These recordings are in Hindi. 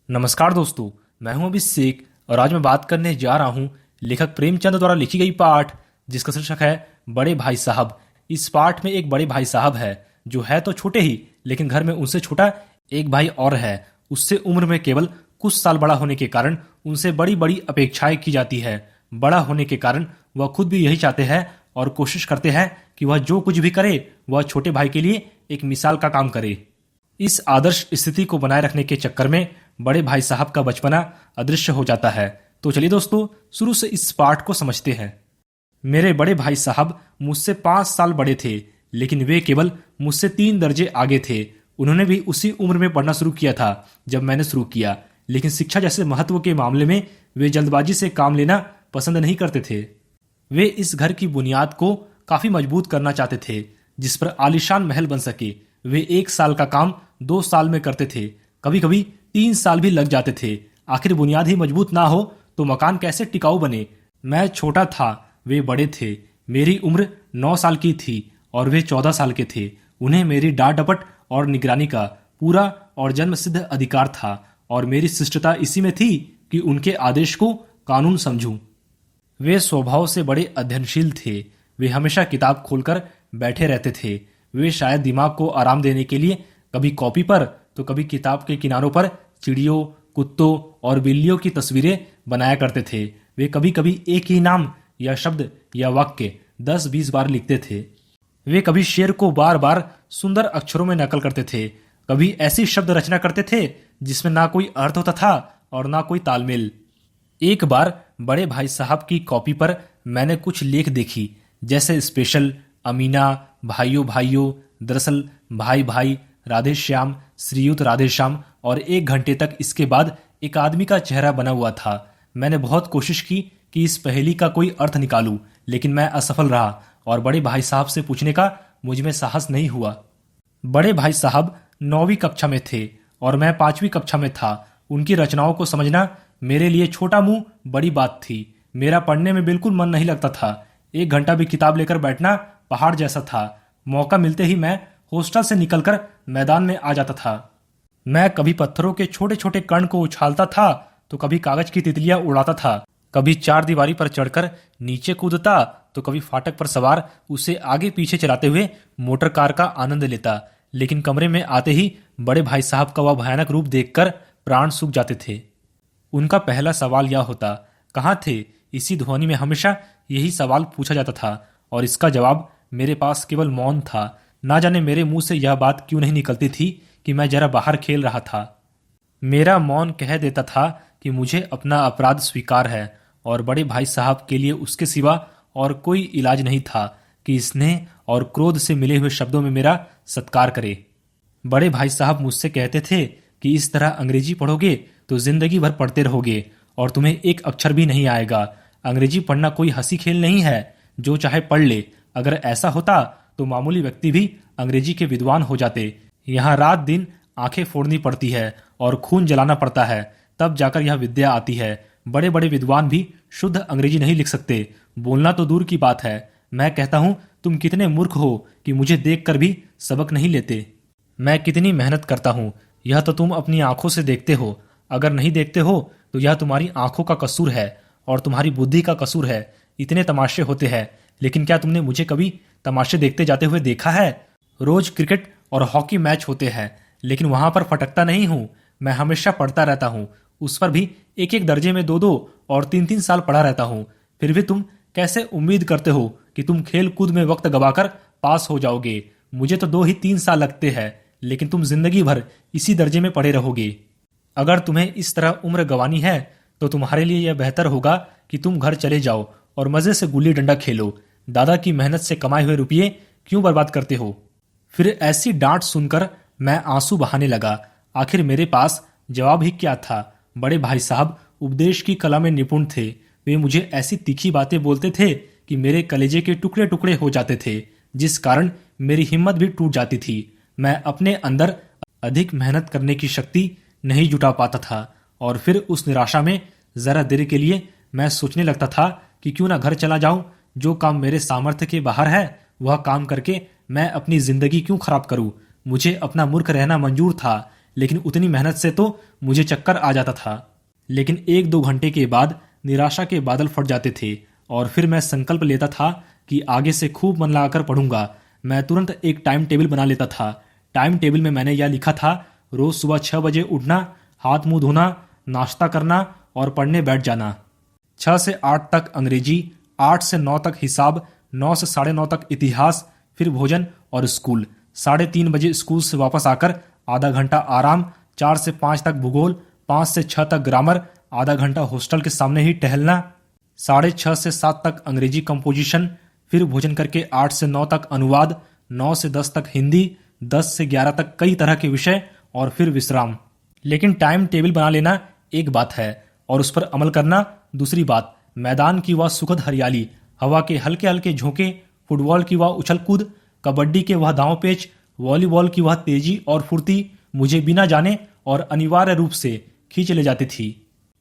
नमस्कार दोस्तों। मैं हूं अभिषेक और आज मैं बात करने जा रहा हूं लेखक प्रेमचंद द्वारा लिखी गई पाठ जिसका शीर्षक है बड़े भाई साहब। इस पाठ में एक बड़े भाई साहब है जो है तो छोटे ही, लेकिन घर में उनसे छोटा एक भाई और है। उससे उम्र में केवल कुछ साल बड़ा होने के कारण उनसे बड़ी बड़ी अपेक्षाएं की जाती है। बड़ा होने के कारण वह खुद भी यही चाहते हैं और कोशिश करते हैं कि वह जो कुछ भी करे वह छोटे भाई के लिए एक मिसाल का काम करे। इस आदर्श स्थिति को बनाए रखने के चक्कर में बड़े भाई साहब का बचपना अदृश्य हो जाता है। तो चलिए दोस्तों, शुरू से इस पाठ को समझते हैं। मेरे बड़े भाई साहब मुझसे 5 साल बड़े थे, लेकिन वे केवल मुझसे 3 दर्जे आगे थे। उन्होंने भी उसी उम्र में पढ़ना शुरू किया था जब मैंने शुरू किया, लेकिन शिक्षा जैसे महत्व के मामले में वे जल्दबाजी से काम लेना पसंद नहीं करते थे। वे इस घर की बुनियाद को काफी मजबूत करना चाहते थे जिस पर आलीशान महल बन सके। वे 1 साल का काम 2 साल में करते थे, कभी कभी 3 साल भी लग जाते थे। आखिर बुनियाद ही मजबूत ना हो तो मकान कैसे टिकाऊ बने। मैं छोटा था, वे बड़े थे। मेरी उम्र 9 साल की थी और वे 14 साल के थे। उन्हें मेरी डांट डपट और निगरानी का पूरा और जन्म सिद्ध अधिकार था और मेरी शिष्टता इसी में थी कि उनके आदेश को कानून समझूं। वे स्वभाव से बड़े अध्ययनशील थे। वे हमेशा किताब खोलकर बैठे रहते थे। वे शायद दिमाग को आराम देने के लिए कभी कॉपी पर तो कभी किताब के किनारों पर चिड़ियों, कुत्तों और बिल्लियों की तस्वीरें बनाया करते थे। वे कभी कभी एक ही नाम या शब्द या वाक्य 10-20 बार लिखते थे। वे कभी शेर को बार बार सुंदर अक्षरों में नकल करते थे, कभी ऐसी शब्द रचना करते थे जिसमें ना कोई अर्थ होता था और ना कोई तालमेल। एक बार बड़े भाई साहब की कॉपी पर मैंने कुछ लेख देखी, जैसे स्पेशल, अमीना, भाइयों भाइयों, दरअसल भाई भाई, राधे श्याम, श्रीयुत राधे श्याम और 1 घंटे तक इसके बाद एक आदमी का चेहरा बना हुआ था। मैंने बहुत कोशिश की कि इस पहेली का कोई अर्थ निकालूं, लेकिन मैं असफल रहा और बड़े भाई साहब से पूछने का मुझ में साहस नहीं हुआ। बड़े भाई साहब 9वीं कक्षा में थे और मैं 5वीं कक्षा में था। उनकी रचनाओं को समझना मेरे लिए छोटा मुंह बड़ी बात थी। मेरा पढ़ने में बिल्कुल मन नहीं लगता था। 1 घंटा भी किताब लेकर बैठना पहाड़ जैसा था। मौका मिलते ही मैं हॉस्टल से निकलकर मैदान में आ जाता था। मैं कभी पत्थरों के छोटे छोटे कण को उछालता था तो कभी कागज की तितलियां उड़ाता था, कभी 4 दीवारी पर चढ़कर नीचे कूदता तो कभी फाटक पर सवार उसे आगे पीछे चलाते हुए मोटर कार का आनंद लेता। लेकिन कमरे में आते ही बड़े भाई साहब का वह भयानक रूप देखकर प्राण सूख जाते थे। उनका पहला सवाल यह होता, कहाँ थे? इसी ध्वनि में हमेशा यही सवाल पूछा जाता था और इसका जवाब मेरे पास केवल मौन था। ना जाने मेरे मुंह से यह बात क्यों नहीं निकलती थी कि मैं जरा बाहर खेल रहा था। मेरा मौन कह देता था कि मुझे अपना अपराध स्वीकार है और बड़े भाई साहब के लिए उसके सिवा और कोई इलाज नहीं था कि स्नेह और क्रोध से मिले हुए शब्दों में मेरा सत्कार करे। बड़े भाई साहब मुझसे कहते थे कि इस तरह अंग्रेजी पढ़ोगे तो जिंदगी भर पढ़ते रहोगे और तुम्हें एक अक्षर भी नहीं आएगा। अंग्रेजी पढ़ना कोई हंसी खेल नहीं है, जो चाहे पढ़ ले। अगर ऐसा होता तो मामूली व्यक्ति भी अंग्रेजी के विद्वान हो जाते। यहाँ रात दिन आंखें फोड़नी पड़ती है और खून जलाना पड़ता है, तब जाकर यह विद्या आती है। बड़े बड़े विद्वान भी शुद्ध अंग्रेजी नहीं लिख सकते, बोलना तो दूर की बात है। मैं कहता हूँ, तुम कितने मूर्ख हो कि मुझे देखकर भी सबक नहीं लेते। मैं कितनी मेहनत करता हूँ, यह तो तुम अपनी आंखों से देखते हो। अगर नहीं देखते हो तो यह तुम्हारी आंखों का कसूर है और तुम्हारी बुद्धि का कसूर है। इतने तमाशे होते हैं, लेकिन क्या तुमने मुझे कभी तमाशे देखते जाते हुए देखा है? रोज क्रिकेट और हॉकी मैच होते हैं, लेकिन वहां पर फटकता नहीं हूं। मैं हमेशा पढ़ता रहता हूं, उस पर भी 1-1 दर्जे में 2-2 और 3-3 साल पढ़ा रहता हूं। फिर भी तुम कैसे उम्मीद करते हो कि तुम खेल कूद में वक्त गवाकर पास हो जाओगे? मुझे तो 2 ही 3 साल लगते हैं, लेकिन तुम जिंदगी भर इसी दर्जे में पढ़े रहोगे। अगर तुम्हें इस तरह उम्र गंवानी है तो तुम्हारे लिए यह बेहतर होगा कि तुम घर चले जाओ और मजे से गुल्ली डंडा खेलो। दादा की मेहनत से कमाए हुए रुपये क्यों बर्बाद करते हो? फिर ऐसी डांट सुनकर मैं आंसू बहाने लगा। आखिर मेरे पास जवाब ही क्या था? बड़े भाई साहब उपदेश की कला में निपुण थे। वे मुझे ऐसी तीखी बातें बोलते थे कि मेरे कलेजे के टुकड़े टुकड़े हो जाते थे, जिस कारण मेरी हिम्मत भी टूट जाती थी। मैं अपने अंदर अधिक मेहनत करने की शक्ति नहीं जुटा पाता था और फिर उस निराशा में जरा देर के लिए मैं सोचने लगता था कि क्यों ना घर चला जाऊं। जो काम मेरे सामर्थ्य के बाहर है वह काम करके मैं अपनी जिंदगी क्यों खराब करूं? मुझे अपना मूर्ख रहना मंजूर था, लेकिन उतनी मेहनत से तो मुझे चक्कर आ जाता था। लेकिन 1-2 घंटे के बाद निराशा के बादल फट जाते थे और फिर मैं संकल्प लेता था कि आगे से खूब मन लगाकर पढ़ूंगा। मैं तुरंत एक टाइम टेबल बना लेता था। टाइम टेबल में मैंने यह लिखा था, रोज सुबह 6 बजे उठना, हाथ मुंह धोना, नाश्ता करना और पढ़ने बैठ जाना। 6 से 8 तक अंग्रेजी, 8 से 9 तक हिसाब, 9 से 9:30 तक इतिहास, फिर भोजन और स्कूल। 3:30 बजे स्कूल से वापस आकर आधा घंटा आराम, 4 से 5 तक भूगोल, 5 से 6 तक ग्रामर, आधा घंटा हॉस्टल के सामने ही टहलना, 6:30 से 7 तक अंग्रेजी कंपोजिशन, फिर भोजन करके 8 से 9 तक अनुवाद, 9 से 10 तक हिंदी, 10 से 11 तक कई तरह के विषय और फिर विश्राम। लेकिन टाइम टेबल बना लेना एक बात है और उस पर अमल करना दूसरी बात। मैदान की वह सुखद हरियाली, हवा के हल्के हल्के झोंके, फुटबॉल की वह उछल कूद, कबड्डी के वह दांव पेच, वॉलीबॉल की वह तेजी और फुर्ती मुझे बिना जाने और अनिवार्य रूप से खींच ले जाती थी।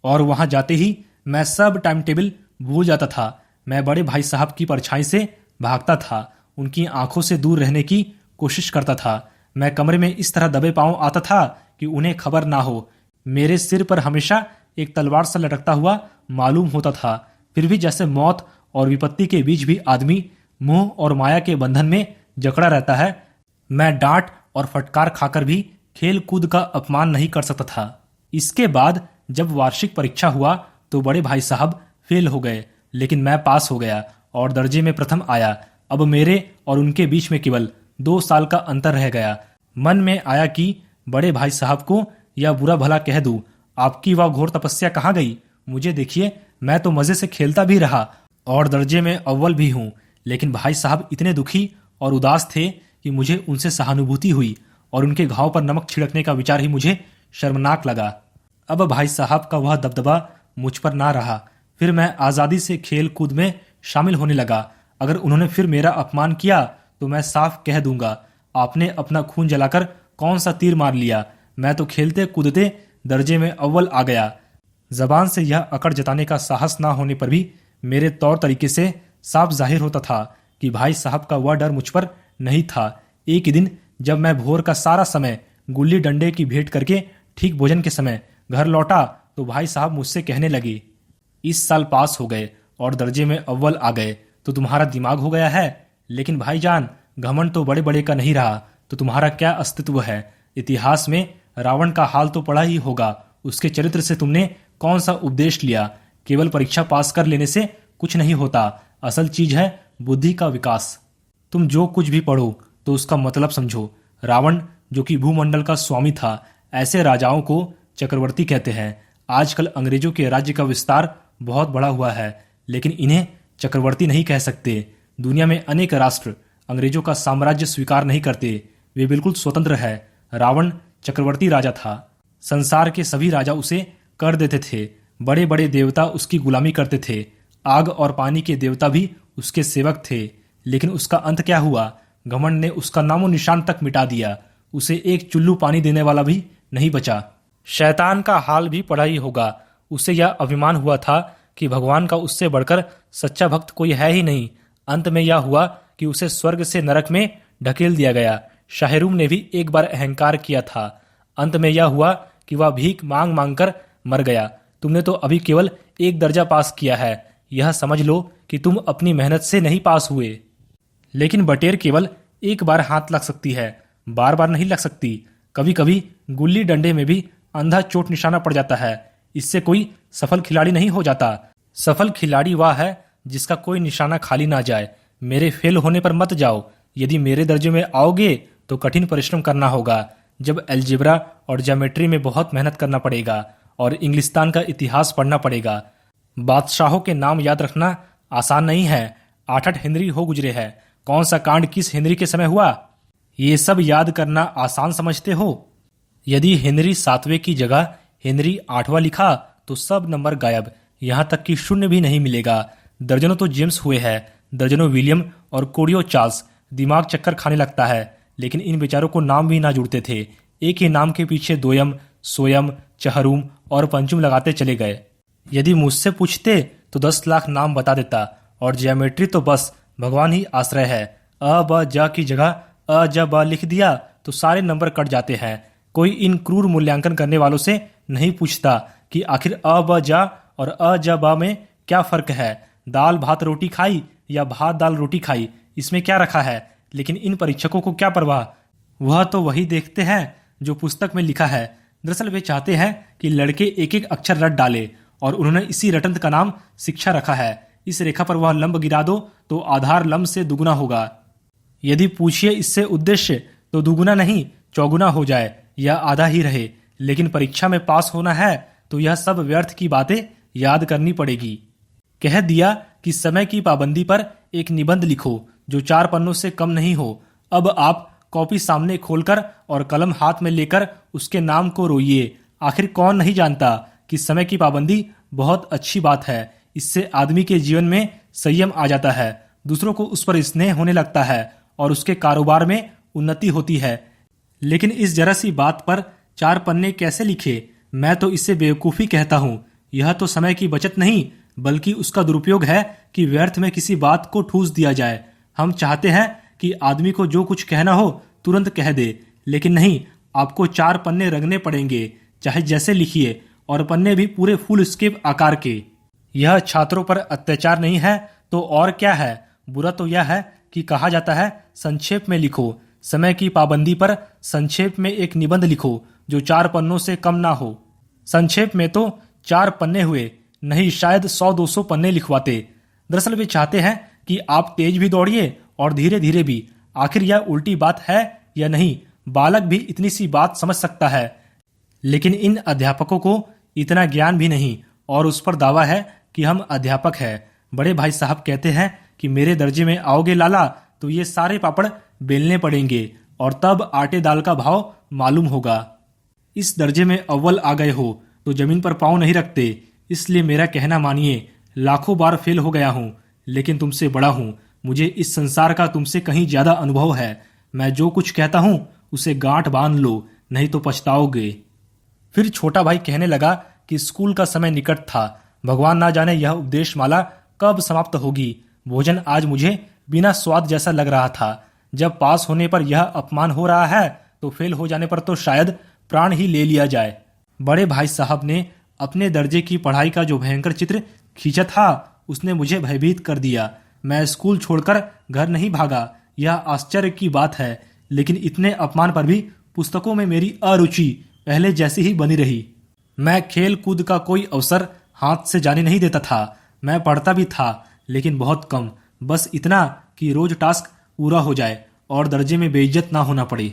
और वहां जाते ही मैं सब टाइम टेबल भूल जाता था। मैं बड़े भाई साहब की परछाई से भागता था, उनकी आंखों से दूर रहने की कोशिश करता था। मैं कमरे में इस तरह दबे पांव आता था कि उन्हें खबर ना हो। मेरे सिर पर हमेशा एक तलवार सा लटकता हुआ मालूम होता था। फिर भी जैसे मौत और विपत्ति के बीच भी आदमी मोह और माया के बंधन में जकड़ा रहता है, मैं डांट और फटकार खाकर भी खेल कूद का अपमान नहीं कर सकता था। इसके बाद जब वार्षिक परीक्षा हुआ तो बड़े भाई साहब फेल हो गए, लेकिन मैं पास हो गया और दर्जे में प्रथम आया। अब मेरे और उनके बीच में केवल 2 साल का अंतर रह गया। मन में आया कि बड़े भाई साहब को यह बुरा भला कह दूं, आपकी वह घोर तपस्या कहाँ गई? मुझे देखिए, मैं तो मजे से खेलता भी रहा और दर्जे में अव्वल भी हूं। लेकिन भाई साहब इतने दुखी और उदास थे कि मुझे उनसे सहानुभूति हुई और उनके घाव पर नमक छिड़कने का विचार ही मुझे शर्मनाक लगा। अब भाई साहब का वह दबदबा मुझ पर ना रहा। फिर मैं आजादी से खेल कूद में शामिल होने लगा। अगर उन्होंने फिर मेरा अपमान किया तो मैं साफ कह दूंगा, आपने अपना खून जलाकर कौन सा तीर मार लिया? मैं तो खेलते कूदते दर्जे में अव्वल आ गया। जबान से यह अकड़ जताने का साहस ना होने पर भी मेरे तौर तरीके से साफ जाहिर होता था कि भाई साहब का वह डर मुझ पर नहीं था। एक दिन जब मैं भोर का सारा समय गुल्ली डंडे की भेंट करके ठीक भोजन के समय घर लौटा तो भाई साहब मुझसे कहने लगे, इस साल पास हो गए और दर्जे में अव्वल आ गए तो तुम्हारा दिमाग हो गया है। लेकिन भाईजान, घमंड तो बड़े बड़े का नहीं रहा तो तुम्हारा क्या अस्तित्व है? इतिहास में रावण का हाल तो पढ़ा ही होगा। उसके चरित्र से तुमने कौन सा उपदेश लिया? केवल परीक्षा पास कर लेने से कुछ नहीं होता। असल चीज है बुद्धि का विकास। तुम जो कुछ भी पढ़ो तो उसका मतलब समझो। रावण, जो कि भूमंडल का स्वामी था, ऐसे राजाओं को चक्रवर्ती कहते हैं। आजकल अंग्रेजों के राज्य का विस्तार बहुत बड़ा हुआ है, लेकिन इन्हें चक्रवर्ती नहीं कह सकते। दुनिया में अनेक राष्ट्र अंग्रेजों का साम्राज्य स्वीकार नहीं करते, वे बिल्कुल स्वतंत्र है। रावण चक्रवर्ती राजा था। संसार के सभी राजा उसे कर देते थे। बड़े बड़े देवता उसकी गुलामी करते थे। आग और पानी के देवता भी उसके सेवक थे। लेकिन उसका अंत क्या हुआ? घमंड ने उसका नामो निशान तक मिटा दिया। उसे एक चुल्लू पानी देने वाला भी नहीं बचा। शैतान का हाल भी पड़ा ही होगा। उसे यह अभिमान हुआ था कि भगवान का उससे बढ़कर सच्चा भक्त कोई है ही नहीं। अंत में यह हुआ कि उसे स्वर्ग से नरक में ढकेल दिया गया। शाहरुम ने भी एक बार अहंकार किया था। अंत में यह हुआ कि वह भीख मांग मांग कर मर गया। तुमने तो अभी केवल 1 दर्जा पास किया है। यह समझ लो कि तुम अपनी मेहनत से नहीं पास हुए। लेकिन बटेर केवल एक बार हाथ लग सकती है, बार बार नहीं लग सकती। कभी कभी गुल्ली डंडे में भी अंधा चोट निशाना पड़ जाता है। इससे कोई सफल खिलाड़ी नहीं हो जाता। सफल खिलाड़ी वह है जिसका कोई निशाना खाली ना जाए। मेरे फेल होने पर मत जाओ। यदि मेरे दर्जे में आओगे तो कठिन परिश्रम करना होगा। जब अलजेब्रा और ज्योमेट्री में बहुत मेहनत करना पड़ेगा और इंग्लिस्तान का इतिहास पढ़ना पड़ेगा। बादशाहों के नाम याद रखना आसान नहीं है। 8-8 हेनरी हो गुजरे हैं। कौन सा कांड किस हेनरी के समय हुआ, ये सब याद करना आसान समझते हो? यदि हेनरी 7वें की जगह हेनरी 8वां लिखा तो सब नंबर गायब, यहां तक कि शून्य भी नहीं मिलेगा। दर्जनों तो जेम्स हुए हैं, दर्जनों विलियम और कोरियो चार्ल्स। दिमाग चक्कर खाने लगता है। लेकिन इन बेचारों को नाम भी ना जुड़ते थे। एक ही नाम के पीछे दोयम, सोयम, चहरुम और पंचुम लगाते चले गए। यदि मुझसे पूछते तो 10 लाख नाम बता देता। और ज्योमेट्री तो बस भगवान ही आश्रय है। अ ब ज की जगह अ ज ब लिख दिया तो सारे नंबर कट जाते हैं। कोई इन क्रूर मूल्यांकन करने वालों से नहीं पूछता कि आखिर अ ब जा और अ ज ब में क्या फर्क है। दाल भात रोटी खाई या भात दाल रोटी खाई, इसमें क्या रखा है। लेकिन इन परीक्षकों को क्या परवाह, वह तो वही देखते हैं जो पुस्तक में लिखा है। दरअसल वे चाहते हैं कि लड़के एक एक अक्षर रट डाले और उन्होंने इसी रटंत का नाम शिक्षा रखा है। इस रेखा पर वह लंब गिरा दो तो आधार लंब से दुगुना होगा। यदि पूछिए इससे उद्देश्य तो दुगुना नहीं चौगुना हो जाए या आधा ही रहे। लेकिन परीक्षा में पास होना है तो यह सब व्यर्थ की बातें याद करनी पड़ेगी। कह दिया कि समय की पाबंदी पर एक निबंध लिखो जो 4 पन्नों से कम नहीं हो। अब आप कॉपी सामने खोलकर और कलम हाथ में लेकर उसके नाम को रोइए। आखिर कौन नहीं जानता कि समय की पाबंदी बहुत अच्छी बात है। इससे आदमी के जीवन में संयम आ जाता है, दूसरों को उस पर स्नेह होने लगता है और उसके कारोबार में उन्नति होती है। लेकिन इस जरा सी बात पर 4 पन्ने कैसे लिखे, मैं तो इसे बेवकूफ़ी कहता हूँ। यह तो समय की बचत नहीं बल्कि उसका दुरुपयोग है कि व्यर्थ में किसी बात को ठूस दिया जाए। हम चाहते हैं कि आदमी को जो कुछ कहना हो तुरंत कह दे, लेकिन नहीं, आपको 4 पन्ने रंगने पड़ेंगे, चाहे जैसे लिखिए, और पन्ने भी पूरे फुल स्केप आकार के। यह छात्रों पर अत्याचार नहीं है तो और क्या है। बुरा तो यह है कि कहा जाता है संक्षेप में लिखो। समय की पाबंदी पर संक्षेप में एक निबंध लिखो जो 4 पन्नों से कम ना हो। संक्षेप में तो 4 पन्ने हुए, नहीं शायद 100-200 पन्ने लिखवाते। दरअसल वे चाहते हैं कि आप तेज भी दौड़िए और धीरे धीरे भी। आखिर यह उल्टी बात है या नहीं, बालक भी इतनी सी बात समझ सकता है। लेकिन इन अध्यापकों को इतना ज्ञान भी नहीं और उस पर दावा है कि हम अध्यापक हैं। बड़े भाई साहब कहते हैं कि मेरे दर्जे में आओगे लाला तो ये सारे पापड़ बेलने पड़ेंगे और तब आटे दाल का भाव मालूम होगा। इस दर्जे में अव्वल आ गए हो तो जमीन पर पाँव नहीं रखते। इसलिए मेरा कहना मानिए, लाखों बार फेल हो गया हूँ लेकिन तुमसे बड़ा हूँ। मुझे इस संसार का तुमसे कहीं ज्यादा अनुभव है। मैं जो कुछ कहता हूँ उसे गांठ बांध लो, नहीं तो पछताओगे। फिर छोटा भाई कहने लगा कि स्कूल का समय निकट था। भगवान ना जाने यह उपदेश माला कब समाप्त होगी। भोजन आज मुझे बिना स्वाद जैसा लग रहा था। जब पास होने पर यह अपमान हो रहा है तो फेल हो जाने पर तो शायद प्राण ही ले लिया जाए। बड़े भाई साहब ने अपने दर्जे की पढ़ाई का जो भयंकर चित्र खींचा था उसने मुझे भयभीत कर दिया। मैं स्कूल छोड़कर घर नहीं भागा, यह आश्चर्य की बात है। लेकिन इतने अपमान पर भी पुस्तकों में मेरी अरुचि पहले जैसी ही बनी रही। मैं खेल कूद का कोई अवसर हाथ से जाने नहीं देता था। मैं पढ़ता भी था लेकिन बहुत कम, बस इतना कि रोज टास्क पूरा हो जाए और दर्जे में बेइज्जत ना होना पड़े।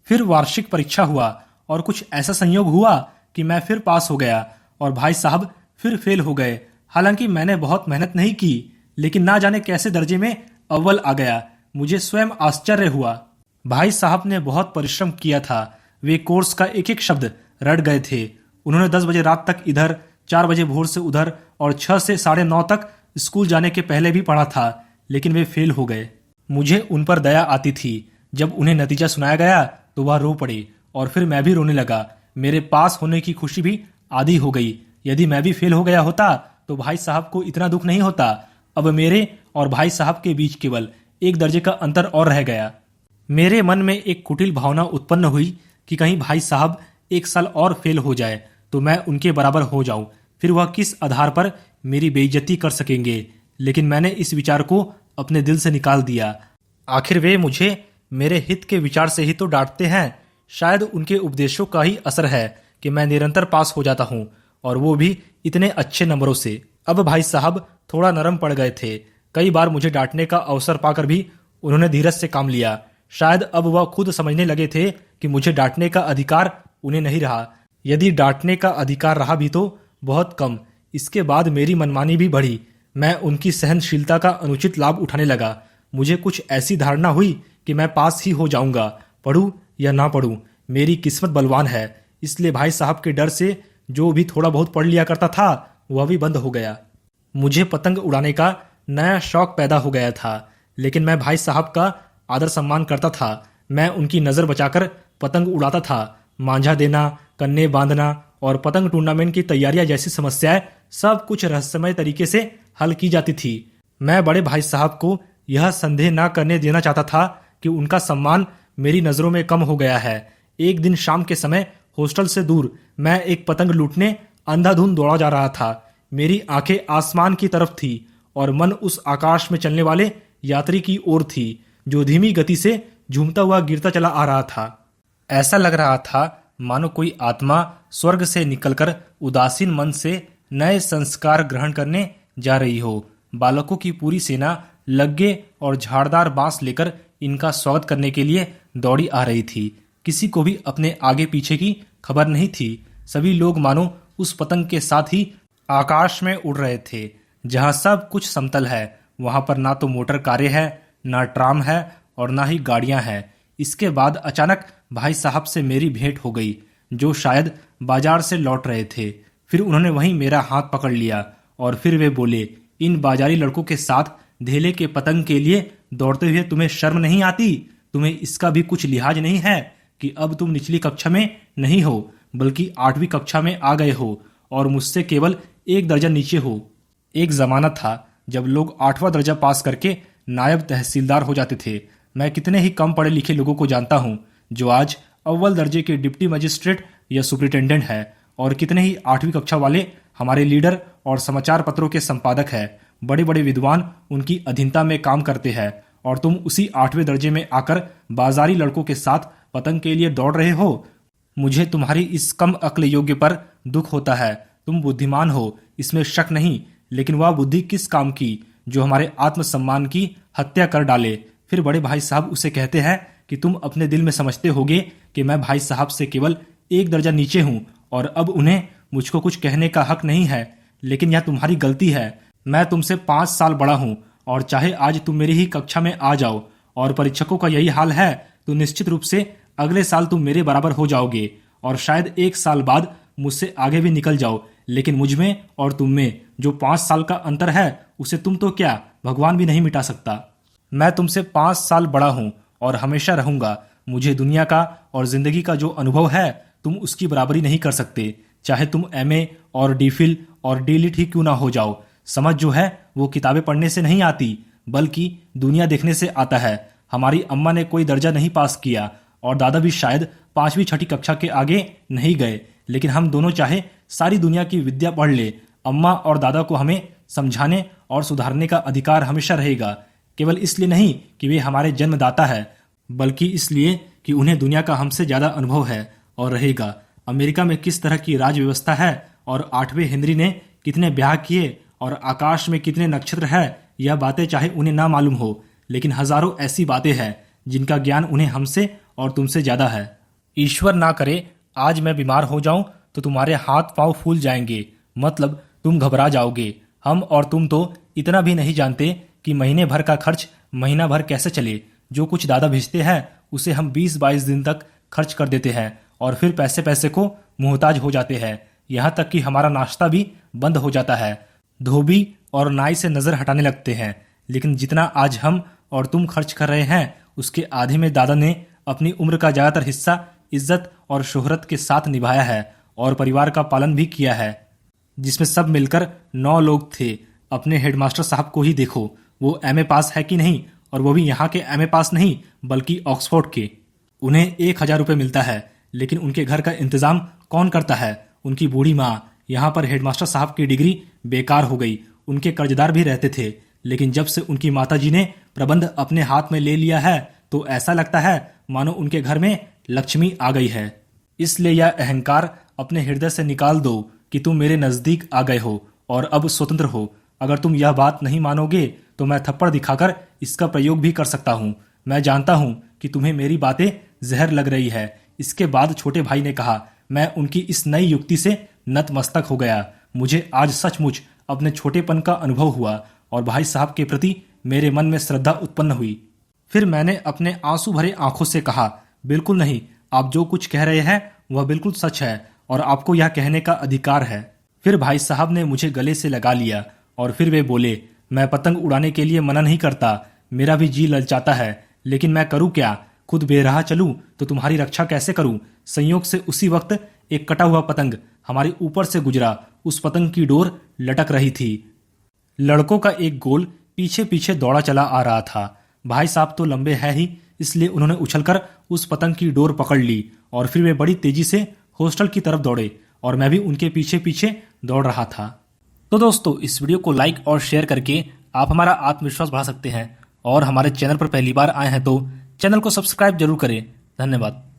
फिर वार्षिक परीक्षा हुआ और कुछ ऐसा संयोग हुआ कि मैं फिर पास हो गया और भाई साहब फिर फेल हो गए। हालांकि मैंने बहुत मेहनत नहीं की लेकिन ना जाने कैसे दर्जे में अव्वल आ गया। मुझे स्वयं आश्चर्य हुआ। भाई साहब ने बहुत परिश्रम किया था। वे कोर्स का एक एक शब्द रट गए थे। उन्होंने 10 बजे रात तक इधर, 4 बजे भोर से उधर और 6 से 9:30 तक स्कूल जाने के पहले भी पढ़ा था, लेकिन वे फेल हो गए। मुझे उन पर दया आती थी। जब उन्हें नतीजा सुनाया गया तो वह रो पड़े और फिर मैं भी रोने लगा। मेरे पास होने की खुशी भी आधी हो गई। यदि मैं भी फेल हो गया होता तो भाई साहब को इतना दुख नहीं होता। अब मेरे और भाई साहब के बीच केवल 1 दर्जे का अंतर और रह गया। मेरे मन में एक कुटिल भावना उत्पन्न हुई कि कहीं भाई साहब 1 साल और फेल हो जाए तो मैं उनके बराबर हो जाऊं। फिर वह किस आधार पर मेरी बेइज्जती कर सकेंगे। लेकिन मैंने इस विचार को अपने दिल से निकाल दिया। आखिर वे मुझे मेरे हित के विचार से ही तो डांटते हैं। शायद उनके उपदेशों का ही असर है कि मैं निरंतर पास हो जाता हूँ, और वो भी इतने अच्छे नंबरों से। अब भाई साहब थोड़ा नरम पड़ गए थे। कई बार मुझे डांटने का अवसर पाकर भी उन्होंने धीरज से काम लिया। शायद अब वह खुद समझने लगे थे कि मुझे डांटने का अधिकार उन्हें नहीं रहा। यदि डांटने का अधिकार रहा भी तो बहुत कम। इसके बाद मेरी मनमानी भी बढ़ी। मैं उनकी सहनशीलता का अनुचित लाभ उठाने लगा। मुझे कुछ ऐसी धारणा हुई कि मैं पास ही हो जाऊंगा, पढ़ूं या ना पढ़ूं। मेरी किस्मत बलवान है। इसलिए भाई साहब के डर से जो भी थोड़ा बहुत पढ़ लिया करता था वह भी बंद हो गया। मुझे पतंग उड़ाने का नया शौक पैदा हो गया था। लेकिन मैं भाई साहब का आदर सम्मान करता था। मैं उनकी नज़र बचाकर पतंग उड़ाता था। मांझा देना, कन्ने बांधना और पतंग टूर्नामेंट की तैयारियां जैसी समस्याएं सब कुछ रहस्यमय तरीके से हल की जाती थी। मैं बड़े भाई साहब को यह संदेह न करने देना चाहता था कि उनका सम्मान मेरी नज़रों में कम हो गया है। एक दिन शाम के समय हॉस्टल से दूर मैं एक पतंग लूटने अंधाधुंध दौड़ा जा रहा था। मेरी आंखें आसमान की तरफ थी और मन उस आकाश में चलने वाले यात्री की ओर थी जो धीमी गति से झूमता हुआ गिरता चला आ रहा था। ऐसा लग रहा था मानो कोई आत्मा स्वर्ग से निकलकर उदासीन मन से नए संस्कार ग्रहण करने जा रही हो। बालकों की पूरी सेना लग्गे और झाड़दार बांस लेकर इनका स्वागत करने के लिए दौड़ी आ रही थी। किसी को भी अपने आगे पीछे की खबर नहीं थी। सभी लोग मानो उस पतंग के साथ ही आकाश में उड़ रहे थे। जहां सब कुछ समतल है वहां पर ना तो मोटर कारें है, ना ट्राम है और ना ही गाड़ियां हैं। इसके बाद अचानक भाई साहब से मेरी भेंट हो गई जो शायद बाजार से लौट रहे थे। फिर उन्होंने वहीं मेरा हाथ पकड़ लिया और फिर वे बोले, इन बाजारी लड़कों के साथ धेले के पतंग के लिए दौड़ते हुए तुम्हें शर्म नहीं आती? तुम्हें इसका भी कुछ लिहाज नहीं है कि अब तुम निचली कक्षा में नहीं हो बल्कि 8वीं कक्षा में आ गए हो और मुझसे केवल 1 दर्जन नीचे हो। एक जमाना था जब लोग 8वां दर्जा पास करके नायब तहसीलदार हो जाते थे। मैं कितने ही कम पढ़े लिखे लोगों को जानता हूँ जो आज अव्वल दर्जे के डिप्टी मजिस्ट्रेट या सुपरिटेंडेंट है और कितने ही 8वीं कक्षा वाले हमारे लीडर और समाचार पत्रों के संपादक है। बड़े बड़े विद्वान उनकी अधीनता में काम करते हैं और तुम उसी 8वें दर्जे में आकर बाजारी लड़कों के साथ पतंग के लिए दौड़ रहे हो। मुझे तुम्हारी इस कम अक्ल योग्य पर दुख होता है। तुम बुद्धिमान हो, इसमें शक नहीं, लेकिन वह बुद्धि किस काम की जो हमारे आत्मसम्मान की हत्या कर डाले। फिर बड़े भाई साहब उसे कहते हैं कि तुम अपने दिल में समझते होगे कि मैं भाई साहब से केवल 1 दर्जा नीचे हूं और अब उन्हें मुझको कुछ कहने का हक नहीं है, लेकिन यह तुम्हारी गलती है। मैं तुमसे 5 साल बड़ा हूं और चाहे आज तुम मेरी ही कक्षा में आ जाओ और परीक्षकों का यही हाल है तो निश्चित रूप से अगले साल तुम मेरे बराबर हो जाओगे और शायद 1 साल बाद मुझसे आगे भी निकल जाओ। लेकिन मुझ में और तुम में जो 5 साल का अंतर है उसे तुम तो क्या भगवान भी नहीं मिटा सकता। मैं तुमसे 5 साल बड़ा हूं और हमेशा रहूंगा। मुझे दुनिया का और जिंदगी का जो अनुभव है तुम उसकी बराबरी नहीं कर सकते, चाहे तुम MA और DPhil और D.Litt ही क्यों ना हो जाओ। समझ जो है वो किताबें पढ़ने से नहीं आती बल्कि दुनिया देखने से आता है। हमारी अम्मा ने कोई दर्जा नहीं पास किया और दादा भी शायद 5वीं 6ठी कक्षा के आगे नहीं गए, लेकिन हम दोनों चाहे सारी दुनिया की विद्या पढ़ ले, अम्मा और दादा को हमें समझाने और सुधारने का अधिकार हमेशा रहेगा। केवल इसलिए नहीं कि वे हमारे जन्मदाता है बल्कि इसलिए कि उन्हें दुनिया का हमसे ज्यादा अनुभव है और रहेगा। अमेरिका में किस तरह की राज व्यवस्था है और 8वें हेनरी ने कितने ब्याह किए और आकाश में कितने नक्षत्र है, यह बातें चाहे उन्हें ना मालूम हो, लेकिन हजारों ऐसी बातें हैं जिनका ज्ञान उन्हें हमसे और तुमसे ज्यादा है। ईश्वर ना करे आज मैं बीमार हो जाऊं तो तुम्हारे हाथ पांव फूल जाएंगे, मतलब तुम घबरा जाओगे। हम और तुम तो इतना भी नहीं जानते कि महीने भर का खर्च महीना भर कैसे चले। जो कुछ दादा भेजते हैं उसे हम 20-22 दिन तक खर्च कर देते हैं और फिर पैसे पैसे को मोहताज हो जाते हैं। यहाँ तक कि हमारा नाश्ता भी बंद हो जाता है। धोबी और नाई से नजर हटाने लगते हैं। लेकिन जितना आज हम और तुम खर्च कर रहे हैं उसके आधे में दादा ने अपनी उम्र का ज्यादातर हिस्सा इज्जत और शोहरत के साथ निभाया है और परिवार का पालन भी किया है, जिसमें सब मिलकर 9 लोग थे। अपने हेडमास्टर साहब को ही देखो, वो MA पास है कि नहीं, और वो भी यहाँ के MA पास नहीं बल्कि ऑक्सफोर्ड के। उन्हें 1000 रुपये मिलता है, लेकिन उनके घर का इंतजाम कौन करता है? उनकी बूढ़ी माँ। यहाँ पर हेडमास्टर साहब की डिग्री बेकार हो गई। उनके कर्जदार भी रहते थे, लेकिन जब से उनकी माताजी ने प्रबंध अपने हाथ में ले लिया है तो ऐसा लगता है मानो उनके घर में लक्ष्मी आ गई है। इसलिए यह अहंकार अपने हृदय से निकाल दो कि तुम मेरे नजदीक आ गए हो और अब स्वतंत्र हो। अगर तुम यह बात नहीं मानोगे तो मैं थप्पड़ दिखाकर इसका प्रयोग भी कर सकता हूँ। मैं जानता हूँ कि तुम्हें मेरी बातें जहर लग रही है। इसके बाद छोटे भाई ने कहा, मैं उनकी इस नई युक्ति से नतमस्तक हो गया। मुझे आज सचमुच अपने छोटेपन का अनुभव हुआ और भाई साहब के प्रति मेरे मन में श्रद्धा उत्पन्न हुई। फिर मैंने अपने आंसू भरे आंखों से कहा, बिल्कुल नहीं, आप जो कुछ कह रहे हैं वह बिल्कुल सच है और आपको यह कहने का अधिकार है। फिर भाई साहब ने मुझे गले से लगा लिया और फिर वे बोले, मैं पतंग उड़ाने के लिए मना नहीं करता, मेरा भी जी ललचाता है, लेकिन मैं करूं क्या? खुद बेराह चलूं तो तुम्हारी रक्षा कैसे करूं? संयोग से उसी वक्त एक कटा हुआ पतंग हमारे ऊपर से गुजरा। उस पतंग की डोर लटक रही थी। लड़कों का एक गोल पीछे पीछे दौड़ा चला आ रहा था। भाई साहब तो लंबे हैं ही, इसलिए उन्होंने उछलकर उस पतंग की डोर पकड़ ली और फिर वे बड़ी तेजी से हॉस्टल की तरफ दौड़े और मैं भी उनके पीछे पीछे दौड़ रहा था। तो दोस्तों, इस वीडियो को लाइक और शेयर करके आप हमारा आत्मविश्वास बढ़ा सकते हैं और हमारे चैनल पर पहली बार आए हैं तो चैनल को सब्सक्राइब जरूर करें। धन्यवाद।